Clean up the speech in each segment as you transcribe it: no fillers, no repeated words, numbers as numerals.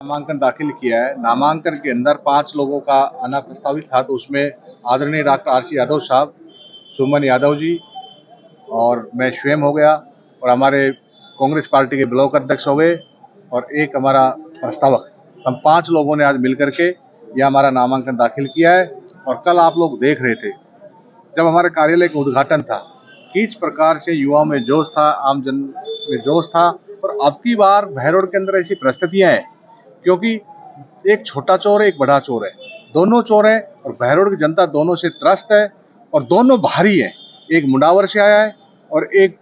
नामांकन दाखिल किया है। नामांकन के अंदर 5 लोगों का आना प्रस्तावित था, तो उसमें आदरणीय डॉक्टर आरसी यादव साहब, सुमन यादव जी और मैं स्वयं हो गया, और हमारे कांग्रेस पार्टी के ब्लॉक अध्यक्ष हो गए, और एक हमारा प्रस्तावक। हम 5 लोगों ने आज मिलकर के यह हमारा नामांकन दाखिल किया है। और कल आप लोग देख रहे थे जब हमारे कार्यालय का उद्घाटन था, किस प्रकार से युवाओं में जोश था, आम जन में जोश था। और अब की बार भैरोड के अंदर ऐसी परिस्थितियां हैं, क्योंकि एक छोटा चोर है, एक बड़ा चोर है, दोनों चोर हैं, और भैरोड की जनता दोनों से त्रस्त है, और दोनों भारी है। एक मुंडावर से आया है और एक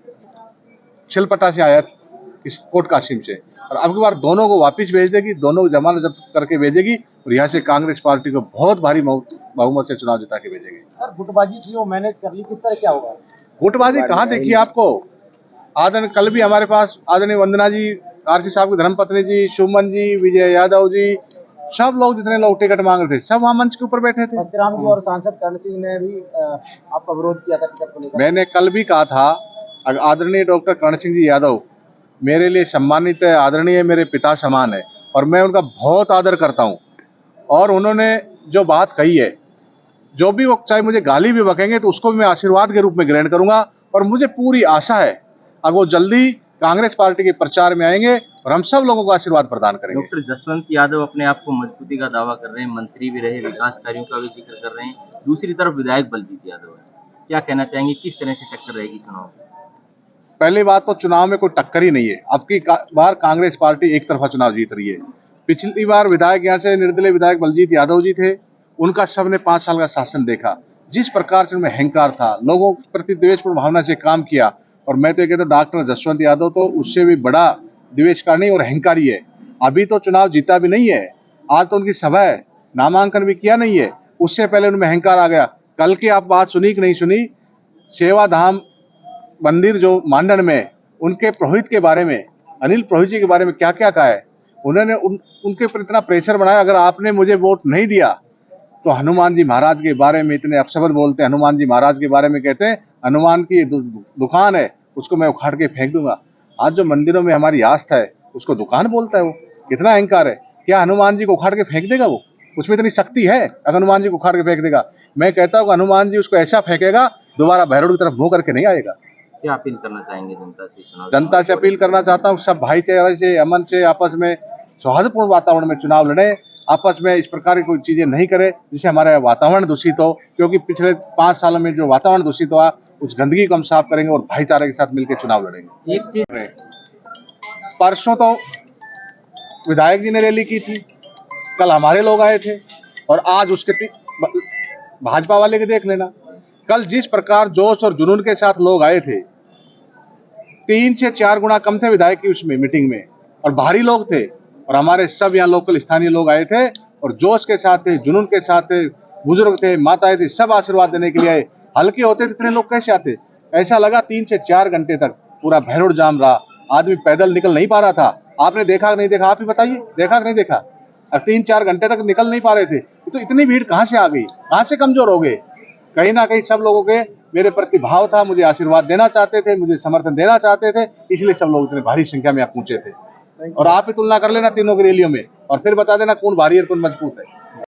छिलपटा से आया इस कोट कासिम से, और अब की बार दोनों को वापस भेज देगी, दोनों को जमानत जब्त करके भेजेगी, और यहाँ से कांग्रेस पार्टी को बहुत भारी बहुमत से चुनाव जिता के भेजेगी। सर, गुटबाजी थी वो मैनेज कर ली, किस तरह क्या होगा? गुटबाजी कहाँ देखी आपको? आदरणीय कल भी हमारे पास आदरणीय वंदना जी, आरसी साहब की धर्मपत्नी जी, सुमन जी, विजय यादव जी, सब लोग जितने लोग टिकट मांग रहे थे, सब वहाँ मंच के ऊपर बैठे थे। राम जी और सांसद कर्ण सिंह ने भी आपका विरोध किया था टिकट को लेकर। मैंने कल भी कहा था, आदरणीय डॉक्टर कर्ण सिंह जी यादव मेरे लिए सम्मानित है, आदरणीय मेरे पिता समान है, और मैं उनका बहुत आदर करता हूँ। और उन्होंने जो बात कही है, जो भी वो चाहे मुझे गाली भी बकेंगे तो उसको भी मैं आशीर्वाद के रूप में ग्रहण करूंगा। और मुझे पूरी आशा है अब वो जल्दी कांग्रेस पार्टी के प्रचार में आएंगे और हम सब लोगों को आशीर्वाद प्रदान करेंगे। डॉक्टर जसवंत यादव अपने आप को मजबूती का दावा कर रहे हैं, मंत्री भी रहे, विकास कार्यों का भी जिक्र कर रहे हैं। दूसरी तरफ विधायक बलजीत यादव है, क्या कहना चाहेंगे, किस तरह से टक्कर रहेगी चुनाव? पहली बात तो चुनाव में कोई टक्कर ही नहीं है। अब की बार कांग्रेस पार्टी एक तरफा चुनाव जीत रही है। पिछली बार विधायक यहाँ से निर्दलीय विधायक बलजीत यादव जी थे, उनका सबने 5 साल का शासन देखा, जिस प्रकार से उनमें अहंकार था, लोगों के प्रति द्वेषपूर्ण भावना से काम किया। और मैं तो ये कहता हूँ डॉक्टर जसवंत यादव तो उससे भी बड़ा द्वेषकारी नहीं और अहंकारी है। अभी तो चुनाव जीता भी नहीं है, आज तो उनकी सभा है, नामांकन भी किया नहीं है, उससे पहले उनमें अहंकार आ गया। कल की आप बात सुनी कि नहीं सुनी? सेवाधाम मंदिर जो मांडन में उनके पुरोहित के बारे में, अनिल पुरोहित जी के बारे में क्या क्या कहा है उन्होंने। उनके ऊपर इतना प्रेशर बनाया, अगर आपने मुझे वोट नहीं दिया तो हनुमान जी महाराज के बारे में इतने अपशब्द बोलते हैं। हनुमान जी महाराज के बारे में कहते हैं हनुमान की दुकान है, उसको मैं उखाड़ के फेंक दूंगा। आज जो मंदिरों में हमारी आस्था है उसको दुकान बोलता है, वो कितना अहंकार है। क्या हनुमान जी को उखाड़ के फेंक देगा? वो उसमें इतनी शक्ति है अगर हनुमान जी को उखाड़ के फेंक देगा? मैं कहता हूँ हनुमान जी उसको ऐसा फेंकेगा दोबारा भैरोड की तरफ मुंह करके नहीं आएगा। क्या अपील करना चाहेंगे जनता से? जनता से अपील करना चाहता हूँ, सब भाईचारे से, अमन से, आपस में सौहार्दपूर्ण वातावरण में चुनाव लड़े, आपस में इस प्रकार की कोई चीजें नहीं करे जिससे हमारा वातावरण दूषित हो। क्योंकि पिछले 5 सालों में जो वातावरण दूषित हुआ, उस गंदगी को हम साफ करेंगे और भाईचारे के साथ मिलकर चुनाव लड़ेंगे। एक चीज, परसों तो विधायक जी ने रैली की थी, कल हमारे लोग आए थे, और आज उसके भाजपा वाले के देख लेना। कल जिस प्रकार जोश और जुनून के साथ लोग आए थे, 3 से 4 गुना कम थे विधायक की उसमें मीटिंग में, और भारी लोग थे। और हमारे सब यहाँ लोकल स्थानीय लोग आए थे और जोश के साथ थे, जुनून के साथ थे, बुजुर्ग थे, माताएं थी, सब आशीर्वाद देने के लिए आए। हल्के होते तो इतने लोग कैसे आते? ऐसा लगा 3 से 4 घंटे तक पूरा भैरोड जाम रहा, आदमी पैदल निकल नहीं पा रहा था। आपने देखा नहीं देखा? आप ही बताइए, देखा नहीं देखा? और 3-4 घंटे तक निकल नहीं पा रहे थे, तो इतनी भीड़ कहाँ से आ गई? कहाँ से कमजोर हो गए? कहीं ना कहीं सब लोगों के मेरे प्रति भाव था, मुझे आशीर्वाद देना चाहते थे, मुझे समर्थन देना चाहते थे, इसलिए सब लोग इतने भारी संख्या में यहाँ पहुंचे थे। और आप ही तुलना कर लेना तीनों की रैलियों में और फिर बता देना कौन भारी और कौन मजबूत है।